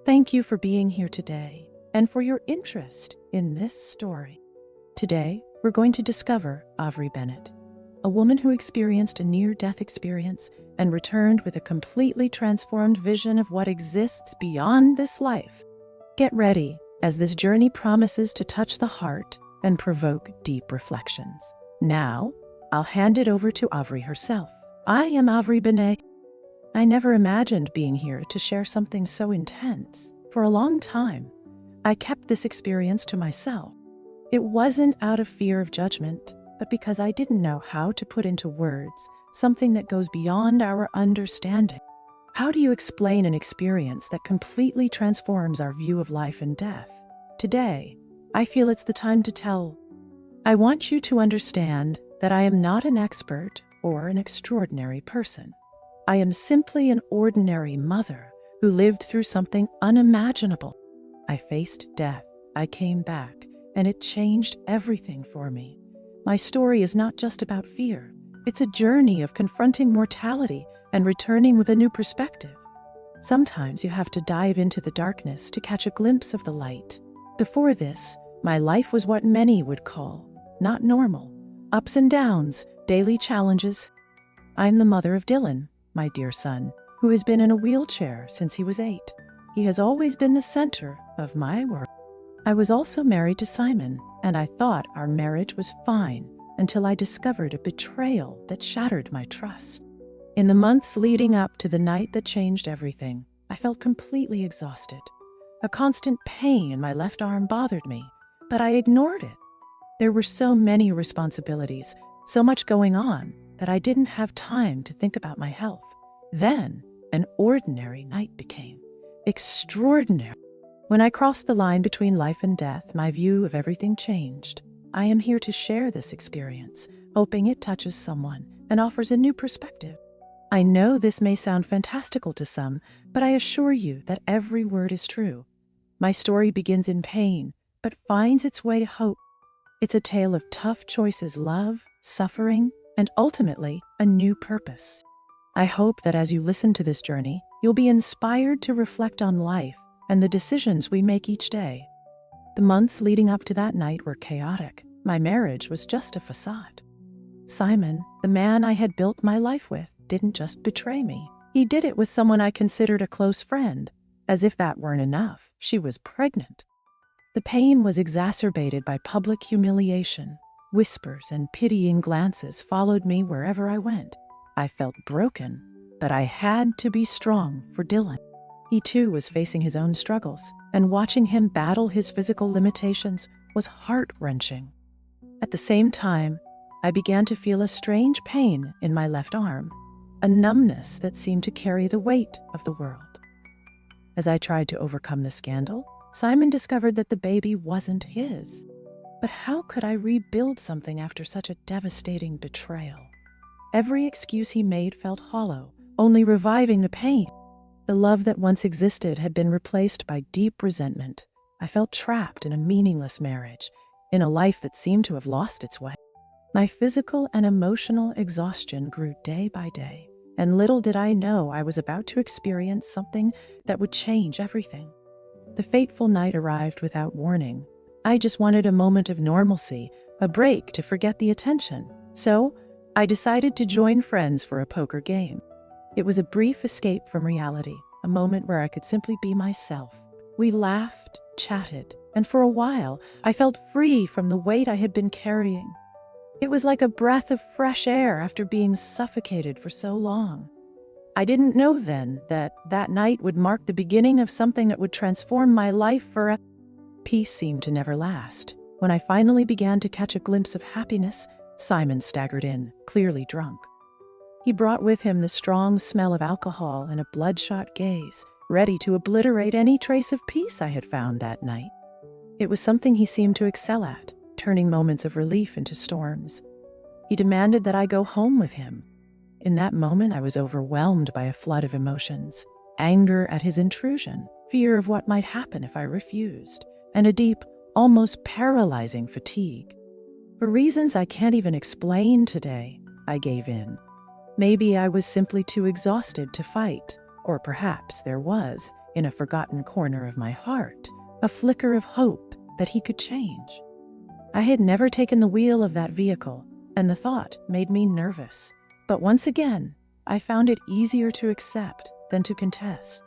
Thank you for being here today and for your interest in this story. Today, we're going to discover Avri Bennet, a woman who experienced a near-death experience and returned with a completely transformed vision of what exists beyond this life. Get ready, as this journey promises to touch the heart and provoke deep reflections. Now, I'll hand it over to Avri herself. I am Avri Bennet. I never imagined being here to share something so intense. For a long time, I kept this experience to myself. It wasn't out of fear of judgment, but because I didn't know how to put into words something that goes beyond our understanding. How do you explain an experience that completely transforms our view of life and death? Today, I feel it's the time to tell. I want you to understand that I am not an expert or an extraordinary person. I am simply an ordinary mother who lived through something unimaginable. I faced death, I came back, and it changed everything for me. My story is not just about fear. It's a journey of confronting mortality and returning with a new perspective. Sometimes you have to dive into the darkness to catch a glimpse of the light. Before this, my life was what many would call not normal. Ups and downs, daily challenges. I'm the mother of Dylan, my dear son, who has been in a wheelchair since he was 8. He has always been the center of my world. I was also married to Simon, and I thought our marriage was fine until I discovered a betrayal that shattered my trust. In the months leading up to the night that changed everything, I felt completely exhausted. A constant pain in my left arm bothered me, but I ignored it. There were so many responsibilities, so much going on, that I didn't have time to think about my health. Then, an ordinary night became extraordinary. When I crossed the line between life and death, my view of everything changed. I am here to share this experience, hoping it touches someone and offers a new perspective. I know this may sound fantastical to some, but I assure you that every word is true. My story begins in pain, but finds its way to hope. It's a tale of tough choices, love, suffering, and ultimately, a new purpose. I hope that as you listen to this journey, you'll be inspired to reflect on life and the decisions we make each day. The months leading up to that night were chaotic. My marriage was just a facade. Simon, the man I had built my life with, didn't just betray me. He did it with someone I considered a close friend. As if that weren't enough, she was pregnant. The pain was exacerbated by public humiliation. Whispers and pitying glances followed me wherever I went. I felt broken, but I had to be strong for Dylan. He too was facing his own struggles, and watching him battle his physical limitations was heart-wrenching. At the same time, I began to feel a strange pain in my left arm, a numbness that seemed to carry the weight of the world. As I tried to overcome the scandal, Simon discovered that the baby wasn't his. But how could I rebuild something after such a devastating betrayal? Every excuse he made felt hollow, only reviving the pain. The love that once existed had been replaced by deep resentment. I felt trapped in a meaningless marriage, in a life that seemed to have lost its way. My physical and emotional exhaustion grew day by day, and little did I know I was about to experience something that would change everything. The fateful night arrived without warning. I just wanted a moment of normalcy, a break to forget the attention. So, I decided to join friends for a poker game. It was a brief escape from reality, a moment where I could simply be myself. We laughed, chatted, and for a while, I felt free from the weight I had been carrying. It was like a breath of fresh air after being suffocated for so long. I didn't know then that that night would mark the beginning of something that would transform my life forever. Peace seemed to never last. When I finally began to catch a glimpse of happiness, Simon staggered in, clearly drunk. He brought with him the strong smell of alcohol and a bloodshot gaze, ready to obliterate any trace of peace I had found that night. It was something he seemed to excel at, turning moments of relief into storms. He demanded that I go home with him. In that moment, I was overwhelmed by a flood of emotions: anger at his intrusion, fear of what might happen if I refused, and a deep, almost paralyzing fatigue. For reasons I can't even explain today, I gave in. Maybe I was simply too exhausted to fight, or perhaps there was, in a forgotten corner of my heart, a flicker of hope that he could change. I had never taken the wheel of that vehicle, and the thought made me nervous. But once again, I found it easier to accept than to contest.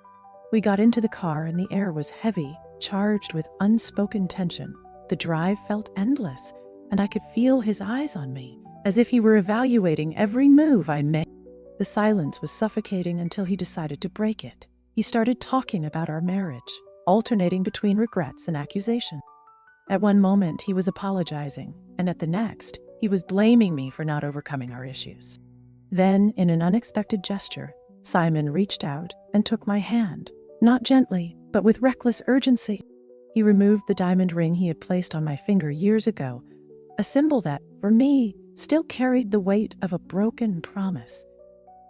We got into the car and the air was heavy, charged with unspoken tension. The drive felt endless, and I could feel his eyes on me, as if he were evaluating every move I made. The silence was suffocating until he decided to break it. He started talking about our marriage, alternating between regrets and accusation. At one moment, he was apologizing, and at the next, he was blaming me for not overcoming our issues. Then, in an unexpected gesture, Simon reached out and took my hand, not gently, but with reckless urgency. He removed the diamond ring he had placed on my finger years ago, a symbol that, for me, still carried the weight of a broken promise.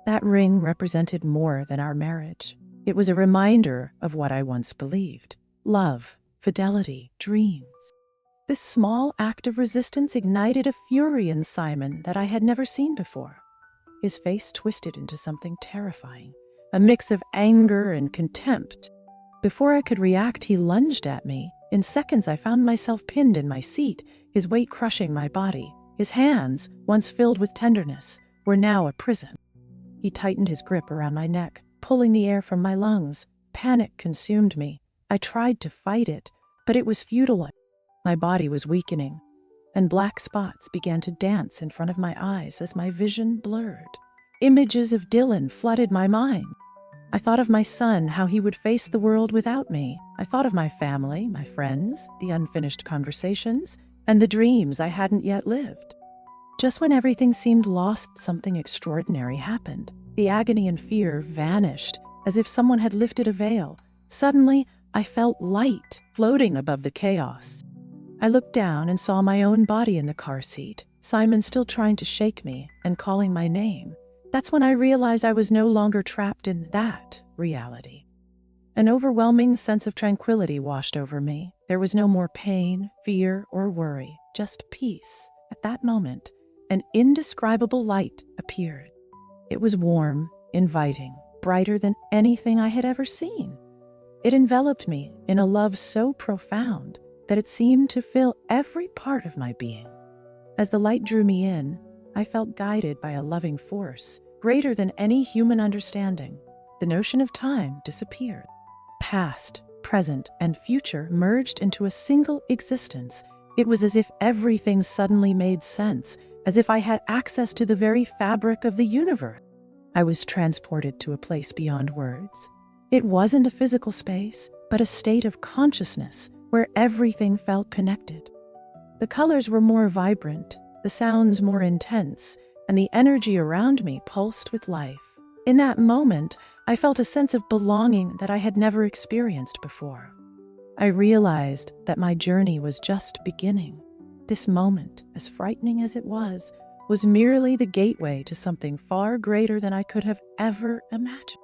That ring represented more than our marriage. It was a reminder of what I once believed: love, fidelity, dreams. This small act of resistance ignited a fury in Simon that I had never seen before. His face twisted into something terrifying, a mix of anger and contempt. Before I could react, he lunged at me. In seconds, I found myself pinned in my seat, his weight crushing my body. His hands, once filled with tenderness, were now a prison. He tightened his grip around my neck, pulling the air from my lungs. Panic consumed me. I tried to fight it, but it was futile. My body was weakening, and black spots began to dance in front of my eyes as my vision blurred. Images of Dylan flooded my mind. I thought of my son, how he would face the world without me. I thought of my family, my friends, the unfinished conversations, and the dreams I hadn't yet lived. Just when everything seemed lost, something extraordinary happened. The agony and fear vanished, as if someone had lifted a veil. Suddenly, I felt light floating above the chaos. I looked down and saw my own body in the car seat, Simon still trying to shake me and calling my name. That's when I realized I was no longer trapped in that reality. An overwhelming sense of tranquility washed over me. There was no more pain, fear, or worry, just peace. At that moment, an indescribable light appeared. It was warm, inviting, brighter than anything I had ever seen. It enveloped me in a love so profound that it seemed to fill every part of my being. As the light drew me in, I felt guided by a loving force, greater than any human understanding. The notion of time disappeared. Past, present, and future merged into a single existence. It was as if everything suddenly made sense, as if I had access to the very fabric of the universe. I was transported to a place beyond words. It wasn't a physical space, but a state of consciousness where everything felt connected. The colors were more vibrant, the sounds more intense, and the energy around me pulsed with life. In that moment, I felt a sense of belonging that I had never experienced before. I realized that my journey was just beginning. This moment, as frightening as it was merely the gateway to something far greater than I could have ever imagined.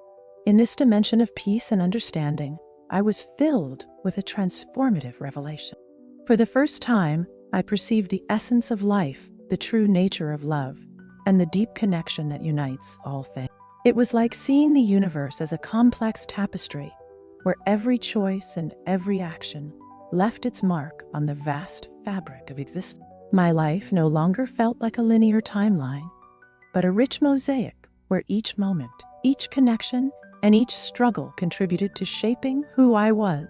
In this dimension of peace and understanding, I was filled with a transformative revelation. For the first time, I perceived the essence of life, the true nature of love, and the deep connection that unites all things. It was like seeing the universe as a complex tapestry, where every choice and every action left its mark on the vast fabric of existence. My life no longer felt like a linear timeline, but a rich mosaic where each moment, each connection, and each struggle contributed to shaping who I was.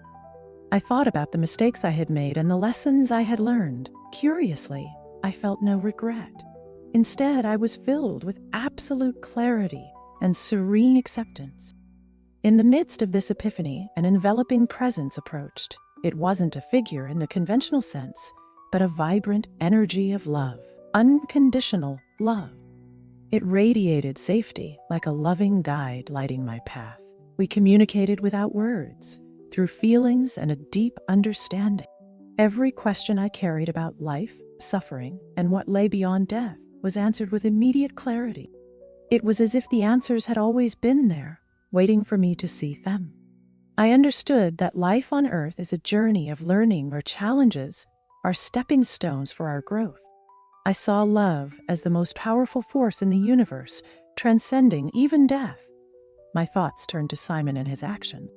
I thought about the mistakes I had made and the lessons I had learned. Curiously, I felt no regret. Instead, I was filled with absolute clarity and serene acceptance. In the midst of this epiphany, an enveloping presence approached. It wasn't a figure in the conventional sense, but a vibrant energy of love, unconditional love. It radiated safety like a loving guide lighting my path. We communicated without words, through feelings and a deep understanding. Every question I carried about life, suffering, and what lay beyond death was answered with immediate clarity. It was as if the answers had always been there, waiting for me to see them. I understood that life on earth is a journey of learning where challenges are stepping stones for our growth. I saw love as the most powerful force in the universe, transcending even death. My thoughts turned to Simon and his action.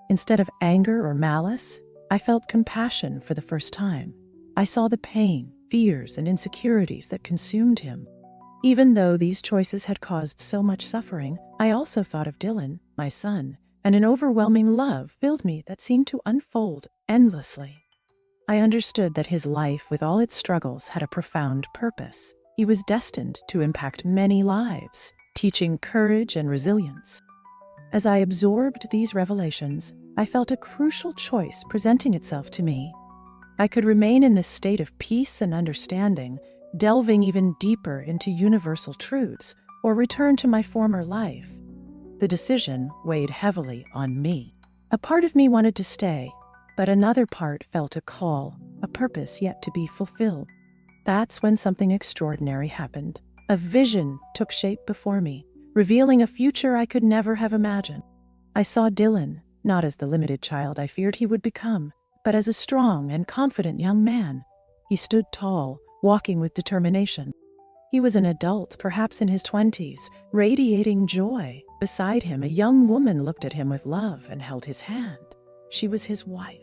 Instead of anger or malice, I felt compassion for the first time. I saw the pain, fears, and insecurities that consumed him. Even though these choices had caused so much suffering, I also thought of Dylan, my son, and an overwhelming love filled me that seemed to unfold endlessly. I understood that his life, with all its struggles, had a profound purpose. He was destined to impact many lives, teaching courage and resilience. As I absorbed these revelations, I felt a crucial choice presenting itself to me. I could remain in this state of peace and understanding, delving even deeper into universal truths, or return to my former life. The decision weighed heavily on me. A part of me wanted to stay, but another part felt a call, a purpose yet to be fulfilled. That's when something extraordinary happened. A vision took shape before me, revealing a future I could never have imagined. I saw Dylan, not as the limited child I feared he would become, but as a strong and confident young man. He stood tall, walking with determination. He was an adult, perhaps in his 20s, radiating joy. Beside him, a young woman looked at him with love and held his hand. She was his wife.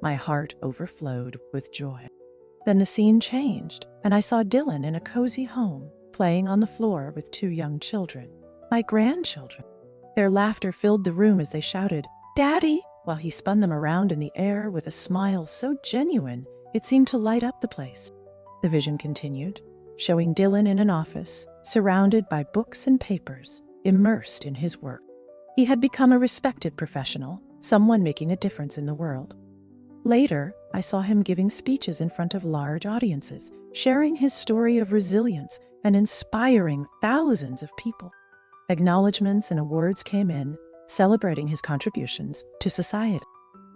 My heart overflowed with joy. Then the scene changed, and I saw Dylan in a cozy home, playing on the floor with 2 young children, my grandchildren. Their laughter filled the room as they shouted, "Daddy!" while he spun them around in the air with a smile so genuine it seemed to light up the place. The vision continued, showing Dylan in an office, surrounded by books and papers, immersed in his work. He had become a respected professional, someone making a difference in the world. Later, I saw him giving speeches in front of large audiences, sharing his story of resilience and inspiring thousands of people. Acknowledgements and awards came in, celebrating his contributions to society.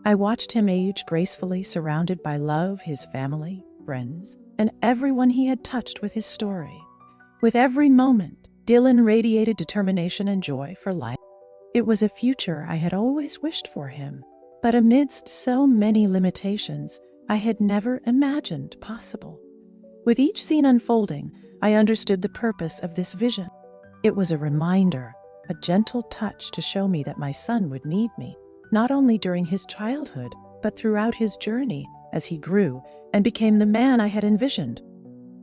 I watched him age gracefully, surrounded by love, his family, friends, and everyone he had touched with his story. With every moment, Dylan radiated determination and joy for life. It was a future I had always wished for him, but amidst so many limitations, I had never imagined possible. With each scene unfolding, I understood the purpose of this vision. It was a reminder, a gentle touch to show me that my son would need me, not only during his childhood, but throughout his journey as he grew and became the man I had envisioned.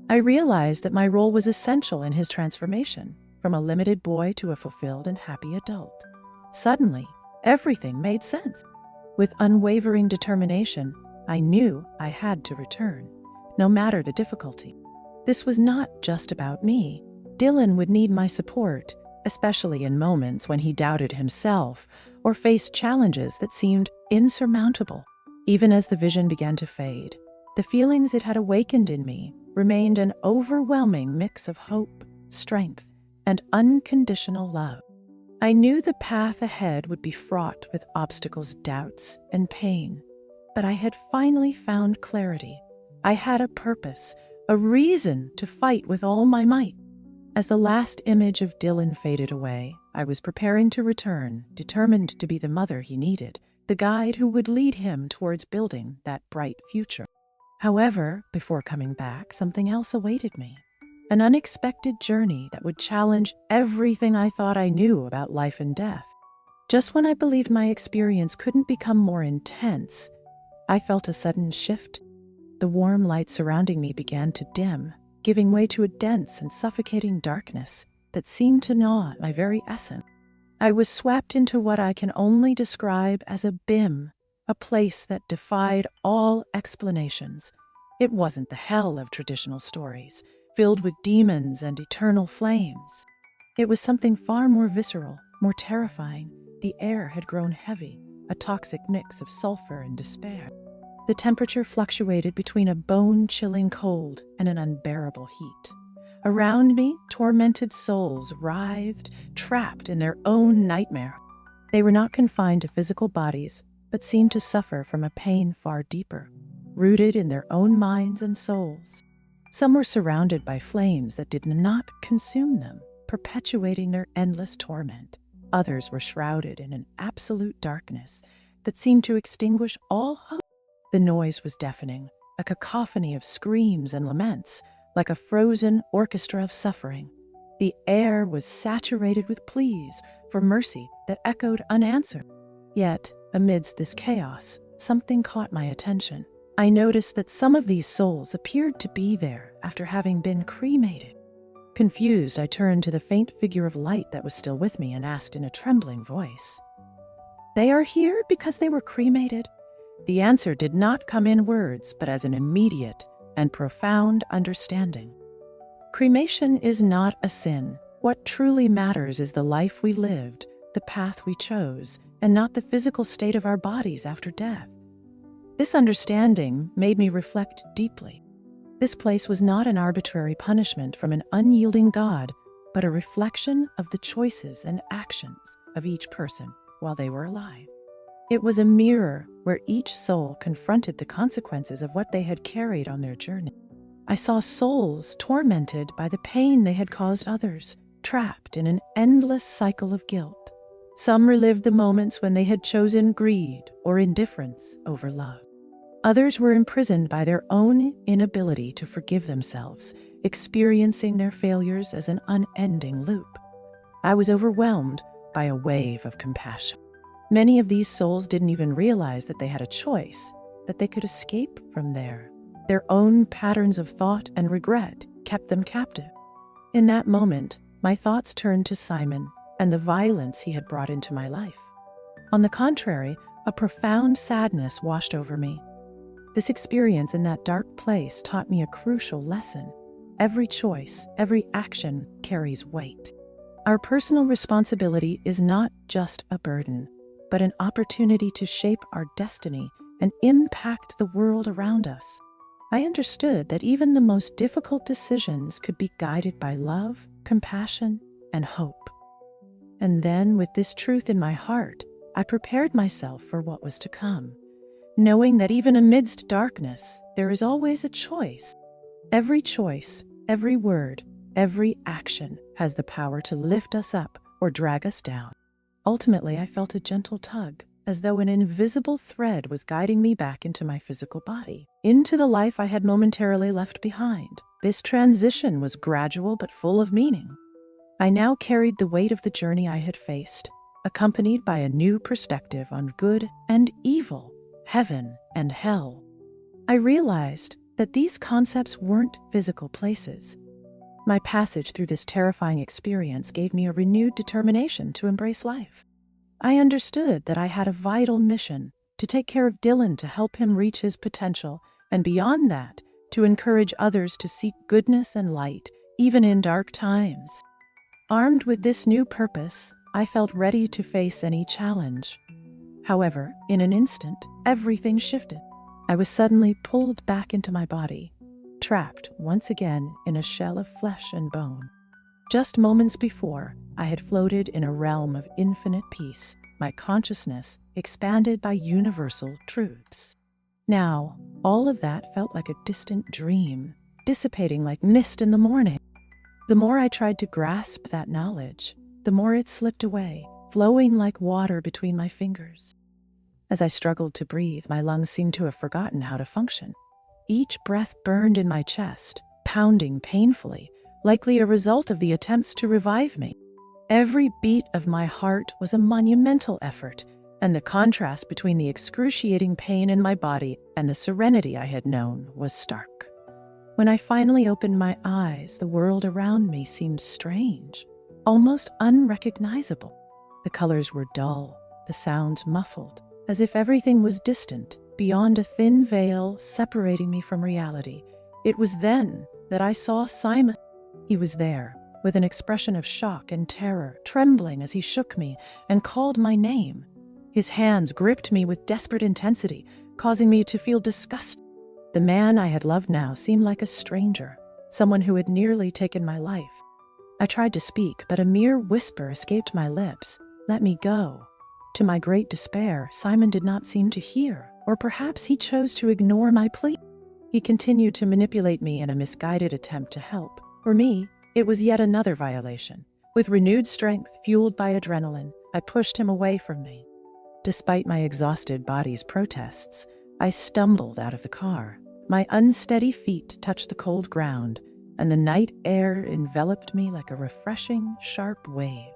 I realized that my role was essential in his transformation, from a limited boy to a fulfilled and happy adult. Suddenly, everything made sense. With unwavering determination, I knew I had to return, no matter the difficulty. This was not just about me. Dylan would need my support, especially in moments when he doubted himself or faced challenges that seemed insurmountable. Even as the vision began to fade, the feelings it had awakened in me remained an overwhelming mix of hope, strength, and unconditional love. I knew the path ahead would be fraught with obstacles, doubts, and pain, but I had finally found clarity. I had a purpose, a reason to fight with all my might. As the last image of Dylan faded away, I was preparing to return, determined to be the mother he needed, the guide who would lead him towards building that bright future. However, before coming back, something else awaited me. An unexpected journey that would challenge everything I thought I knew about life and death. Just when I believed my experience couldn't become more intense, I felt a sudden shift. The warm light surrounding me began to dim, giving way to a dense and suffocating darkness that seemed to gnaw at my very essence. I was swept into what I can only describe as a BIM, a place that defied all explanations. It wasn't the hell of traditional stories, filled with demons and eternal flames. It was something far more visceral, more terrifying. The air had grown heavy, a toxic mix of sulfur and despair. The temperature fluctuated between a bone-chilling cold and an unbearable heat. Around me, tormented souls writhed, trapped in their own nightmare. They were not confined to physical bodies, but seemed to suffer from a pain far deeper, rooted in their own minds and souls. Some were surrounded by flames that did not consume them, perpetuating their endless torment. Others were shrouded in an absolute darkness that seemed to extinguish all hope. The noise was deafening, a cacophony of screams and laments, like a frozen orchestra of suffering. The air was saturated with pleas for mercy that echoed unanswered. Yet, Amidst this chaos, something caught my attention. I noticed that some of these souls appeared to be there after having been cremated. Confused, I turned to the faint figure of light that was still with me and asked in a trembling voice, "They are here because they were cremated?" The answer did not come in words, but as an immediate and profound understanding. Cremation is not a sin. What truly matters is the life we lived, the path we chose, and not the physical state of our bodies after death. This understanding made me reflect deeply. This place was not an arbitrary punishment from an unyielding God, but a reflection of the choices and actions of each person while they were alive. It was a mirror where each soul confronted the consequences of what they had carried on their journey. I saw souls tormented by the pain they had caused others, trapped in an endless cycle of guilt. Some relived the moments when they had chosen greed or indifference over love. Others were imprisoned by their own inability to forgive themselves, experiencing their failures as an unending loop. I was overwhelmed by a wave of compassion. Many of these souls didn't even realize that they had a choice, that they could escape from there. Their own patterns of thought and regret kept them captive. In that moment, my thoughts turned to Simon and the violence he had brought into my life. On the contrary, a profound sadness washed over me. This experience in that dark place taught me a crucial lesson. Every choice, every action carries weight. Our personal responsibility is not just a burden, but an opportunity to shape our destiny and impact the world around us. I understood that even the most difficult decisions could be guided by love, compassion, and hope. And then, with this truth in my heart, I prepared myself for what was to come, knowing that even amidst darkness, there is always a choice. Every choice, every word, every action has the power to lift us up or drag us down. Ultimately, I felt a gentle tug, as though an invisible thread was guiding me back into my physical body, into the life I had momentarily left behind. This transition was gradual but full of meaning. I now carried the weight of the journey I had faced, accompanied by a new perspective on good and evil, heaven and hell. I realized that these concepts weren't physical places. My passage through this terrifying experience gave me a renewed determination to embrace life. I understood that I had a vital mission to take care of Dylan, to help him reach his potential, and beyond that, to encourage others to seek goodness and light, even in dark times. Armed with this new purpose, I felt ready to face any challenge. However, in an instant, everything shifted. I was suddenly pulled back into my body, trapped once again in a shell of flesh and bone. Just moments before, I had floated in a realm of infinite peace, my consciousness expanded by universal truths. Now, all of that felt like a distant dream, dissipating like mist in the morning. The more I tried to grasp that knowledge, the more it slipped away, flowing like water between my fingers. As I struggled to breathe, my lungs seemed to have forgotten how to function. Each breath burned in my chest, pounding painfully, likely a result of the attempts to revive me. Every beat of my heart was a monumental effort, and the contrast between the excruciating pain in my body and the serenity I had known was stark. When I finally opened my eyes, the world around me seemed strange, almost unrecognizable. The colors were dull, the sounds muffled, as if everything was distant, beyond a thin veil separating me from reality. It was then that I saw Simon. He was there, with an expression of shock and terror, trembling as he shook me and called my name. His hands gripped me with desperate intensity, causing me to feel disgust. The man I had loved now seemed like a stranger, someone who had nearly taken my life. I tried to speak, but a mere whisper escaped my lips. "Let me go." To my great despair, Simon did not seem to hear, or perhaps he chose to ignore my plea. He continued to manipulate me in a misguided attempt to help. For me, it was yet another violation. With renewed strength, fueled by adrenaline, I pushed him away from me. Despite my exhausted body's protests, I stumbled out of the car. My unsteady feet touched the cold ground, and the night air enveloped me like a refreshing, sharp wave.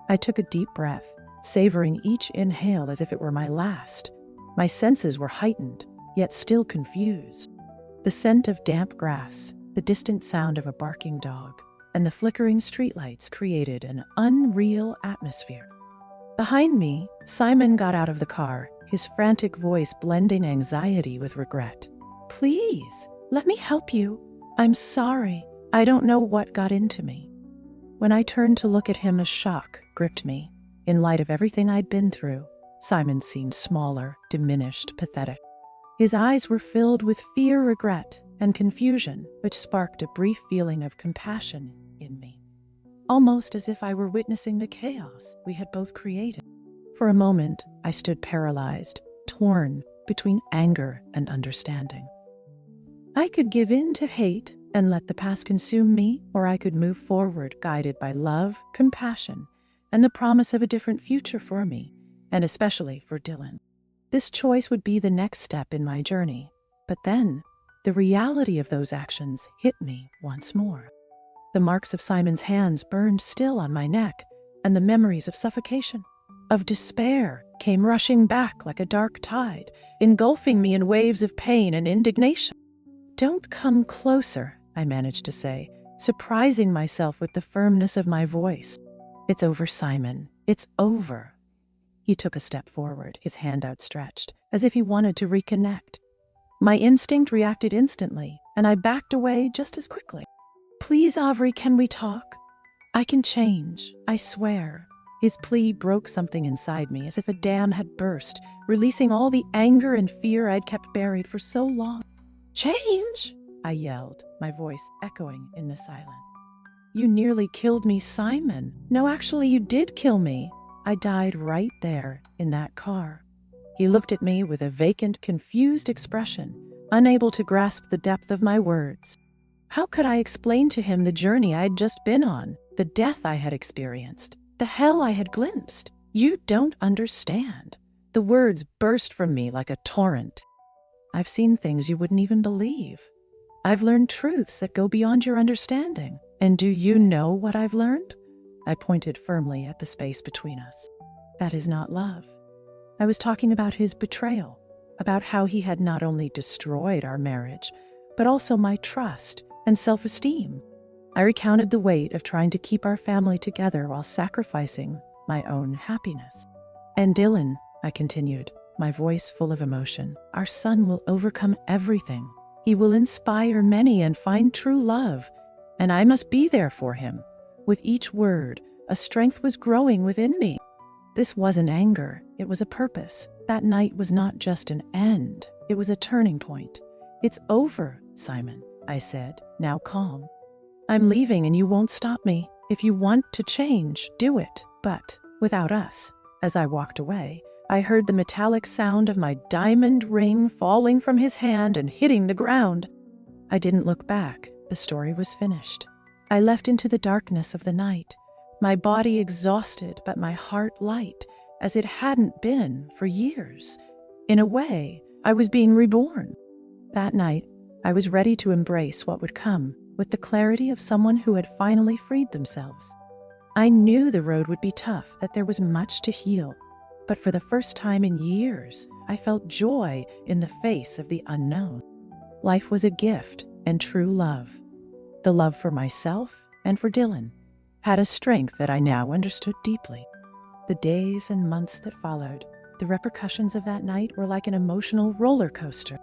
I took a deep breath, savoring each inhale as if it were my last. My senses were heightened, yet still confused. The scent of damp grass, the distant sound of a barking dog, and the flickering streetlights created an unreal atmosphere. Behind me, Simon got out of the car, his frantic voice blending anxiety with regret. "Please, let me help you. I'm sorry. I don't know what got into me." When I turned to look at him, a shock gripped me. In light of everything I'd been through, Simon seemed smaller, diminished, pathetic. His eyes were filled with fear, regret, and confusion, which sparked a brief feeling of compassion in me, almost as if I were witnessing the chaos we had both created. For a moment, I stood paralyzed, torn between anger and understanding. I could give in to hate and let the past consume me, or I could move forward guided by love, compassion, and the promise of a different future for me, and especially for Dylan. This choice would be the next step in my journey. But then, the reality of those actions hit me once more. The marks of Simon's hands burned still on my neck, and the memories of suffocation, of despair, came rushing back like a dark tide, engulfing me in waves of pain and indignation. "Don't come closer," I managed to say, surprising myself with the firmness of my voice. "It's over, Simon. It's over." He took a step forward, his hand outstretched, as if he wanted to reconnect. My instinct reacted instantly, and I backed away just as quickly. "Please, Avri, can we talk? I can change, I swear." His plea broke something inside me, as if a dam had burst, releasing all the anger and fear I'd kept buried for so long. "Change?" I yelled, my voice echoing in the silence. "You nearly killed me, Simon. No, actually, you did kill me. I died right there, in that car." He looked at me with a vacant, confused expression, unable to grasp the depth of my words. How could I explain to him the journey I'd just been on, the death I had experienced, the hell I had glimpsed? "You don't understand." The words burst from me like a torrent. "I've seen things you wouldn't even believe. I've learned truths that go beyond your understanding. And do you know what I've learned?" I pointed firmly at the space between us. "That is not love." I was talking about his betrayal, about how he had not only destroyed our marriage, but also my trust and self-esteem. I recounted the weight of trying to keep our family together while sacrificing my own happiness. "And Dylan," I continued, my voice full of emotion, "our son will overcome everything. He will inspire many and find true love, and I must be there for him." With each word, a strength was growing within me. This wasn't anger, it was a purpose. That night was not just an end, it was a turning point. "It's over, Simon," I said, now calm. "I'm leaving and you won't stop me. If you want to change, do it. But without us." As I walked away, I heard the metallic sound of my diamond ring falling from his hand and hitting the ground. I didn't look back. The story was finished. I left into the darkness of the night, my body exhausted but my heart light, as it hadn't been for years. In a way, I was being reborn. That night, I was ready to embrace what would come, with the clarity of someone who had finally freed themselves. I knew the road would be tough, that there was much to heal. But for the first time in years, I felt joy in the face of the unknown. Life was a gift, and true love, the love for myself and for Dylan, had a strength that I now understood deeply. The days and months that followed, the repercussions of that night were like an emotional roller coaster.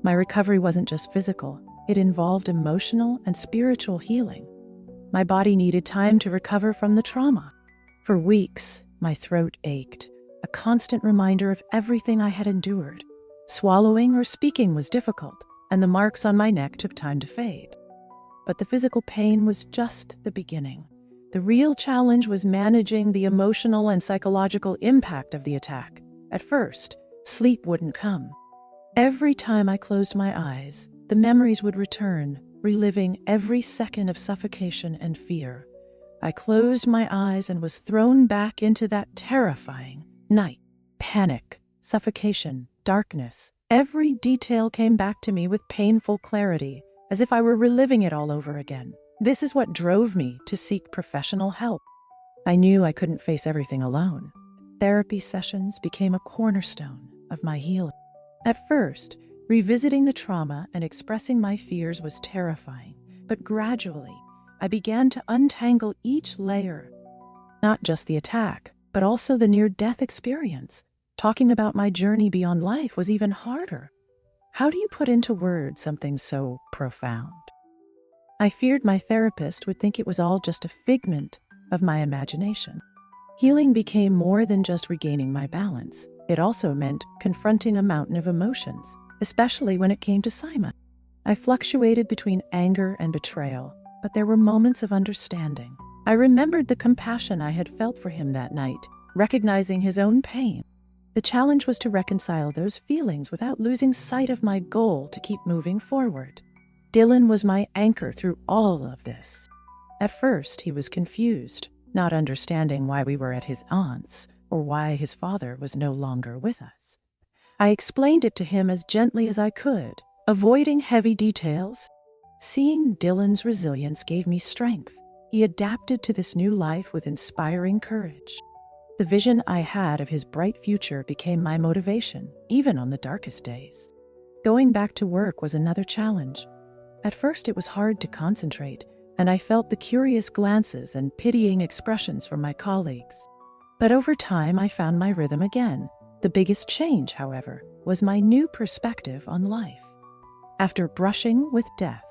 My recovery wasn't just physical, it involved emotional and spiritual healing. My body needed time to recover from the trauma. For weeks, my throat ached, a constant reminder of everything I had endured. Swallowing or speaking was difficult, and the marks on my neck took time to fade. But the physical pain was just the beginning. The real challenge was managing the emotional and psychological impact of the attack. At first, sleep wouldn't come. Every time I closed my eyes, the memories would return, reliving every second of suffocation and fear. I closed my eyes and was thrown back into that terrifying night. Panic, suffocation, darkness. Every detail came back to me with painful clarity, as if I were reliving it all over again. This is what drove me to seek professional help. I knew I couldn't face everything alone. Therapy sessions became a cornerstone of my healing. At first, revisiting the trauma and expressing my fears was terrifying, but gradually, I began to untangle each layer, not just the attack, but also the near-death experience. Talking about my journey beyond life was even harder. How do you put into words something so profound? I feared my therapist would think it was all just a figment of my imagination. Healing became more than just regaining my balance. It also meant confronting a mountain of emotions, especially when it came to Simon. I fluctuated between anger and betrayal, but there were moments of understanding. I remembered the compassion I had felt for him that night, recognizing his own pain. The challenge was to reconcile those feelings without losing sight of my goal to keep moving forward. Dylan was my anchor through all of this. At first, he was confused, not understanding why we were at his aunt's or why his father was no longer with us. I explained it to him as gently as I could, avoiding heavy details. Seeing Dylan's resilience gave me strength. He adapted to this new life with inspiring courage. The vision I had of his bright future became my motivation, even on the darkest days. Going back to work was another challenge. At first, it was hard to concentrate, and I felt the curious glances and pitying expressions from my colleagues. But over time, I found my rhythm again. The biggest change, however, was my new perspective on life. After brushing with death,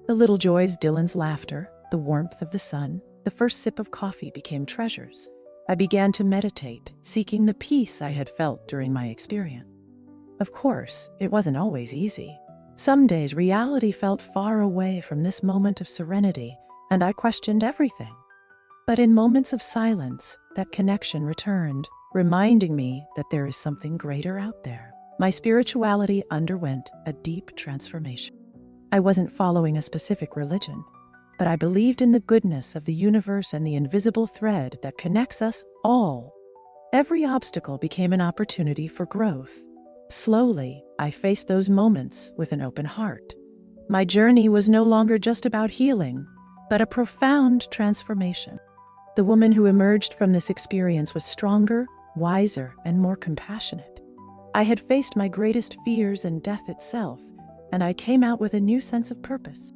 the little joys, Dylan's laughter, the warmth of the sun, the first sip of coffee became treasures. I began to meditate, seeking the peace I had felt during my experience. Of course, it wasn't always easy. Some days reality felt far away from this moment of serenity, and I questioned everything. But in moments of silence, that connection returned, reminding me that there is something greater out there. My spirituality underwent a deep transformation. I wasn't following a specific religion, but I believed in the goodness of the universe and the invisible thread that connects us all. Every obstacle became an opportunity for growth. Slowly, I faced those moments with an open heart. My journey was no longer just about healing, but a profound transformation. The woman who emerged from this experience was stronger, wiser, and more compassionate. I had faced my greatest fears and death itself, and I came out with a new sense of purpose.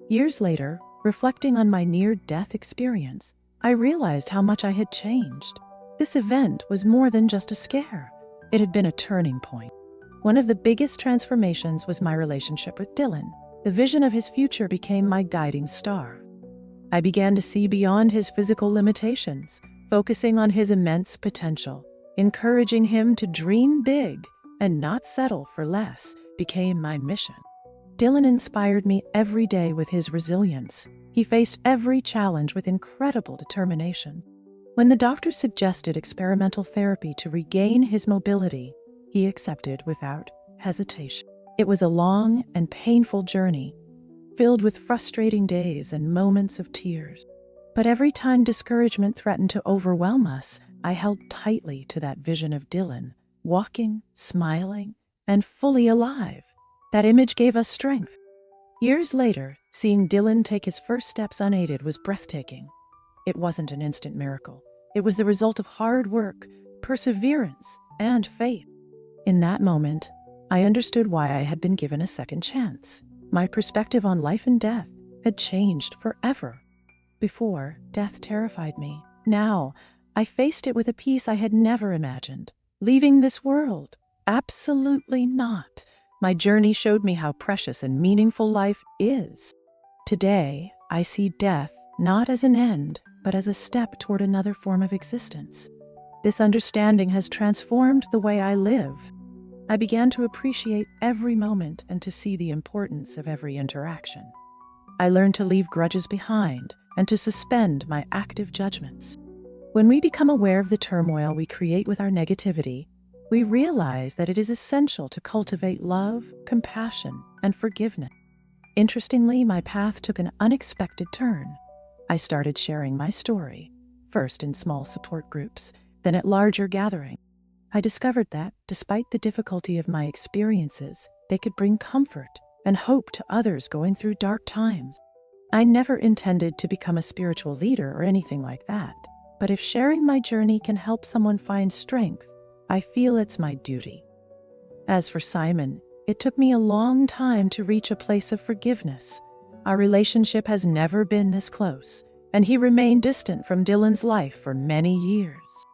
Years later, reflecting on my near-death experience, I realized how much I had changed. This event was more than just a scare. It had been a turning point. One of the biggest transformations was my relationship with Dylan. The vision of his future became my guiding star. I began to see beyond his physical limitations, focusing on his immense potential. Encouraging him to dream big and not settle for less became my mission. Dylan inspired me every day with his resilience. He faced every challenge with incredible determination. When the doctor suggested experimental therapy to regain his mobility, he accepted without hesitation. It was a long and painful journey, filled with frustrating days and moments of tears. But every time discouragement threatened to overwhelm us, I held tightly to that vision of Dylan, walking, smiling, and fully alive. That image gave us strength. Years later, seeing Dylan take his first steps unaided was breathtaking. It wasn't an instant miracle. It was the result of hard work, perseverance, and faith. In that moment, I understood why I had been given a second chance. My perspective on life and death had changed forever. Before, death terrified me. Now, I faced it with a peace I had never imagined. Leaving this world? Absolutely not. My journey showed me how precious and meaningful life is. Today, I see death not as an end, but as a step toward another form of existence. This understanding has transformed the way I live. I began to appreciate every moment and to see the importance of every interaction. I learned to leave grudges behind and to suspend my active judgments. When we become aware of the turmoil we create with our negativity, we realize that it is essential to cultivate love, compassion, and forgiveness. Interestingly, my path took an unexpected turn. I started sharing my story, first in small support groups, then at larger gatherings. I discovered that, despite the difficulty of my experiences, they could bring comfort and hope to others going through dark times. I never intended to become a spiritual leader or anything like that, but if sharing my journey can help someone find strength, I feel it's my duty. As for Simon, it took me a long time to reach a place of forgiveness. Our relationship has never been this close, and he remained distant from Dylan's life for many years.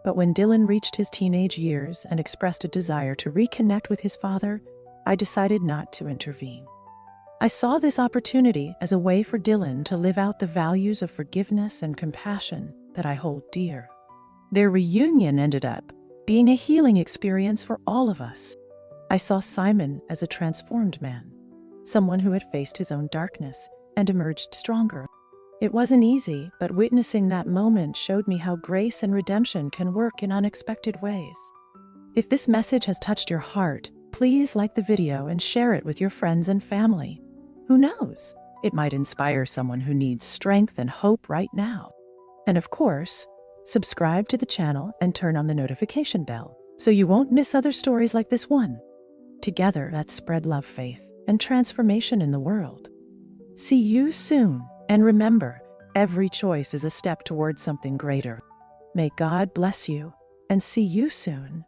But when Dylan reached his teenage years and expressed a desire to reconnect with his father, I decided not to intervene. I saw this opportunity as a way for Dylan to live out the values of forgiveness and compassion that I hold dear. Their reunion ended up being a healing experience for all of us. I saw Simon as a transformed man, someone who had faced his own darkness and emerged stronger. It wasn't easy, but witnessing that moment showed me how grace and redemption can work in unexpected ways. If this message has touched your heart, please like the video and share it with your friends and family. Who knows? It might inspire someone who needs strength and hope right now. And of course, subscribe to the channel and turn on the notification bell so you won't miss other stories like this one. Together, let's spread love, faith, and transformation in the world. See you soon, and remember, every choice is a step towards something greater. May God bless you, and see you soon.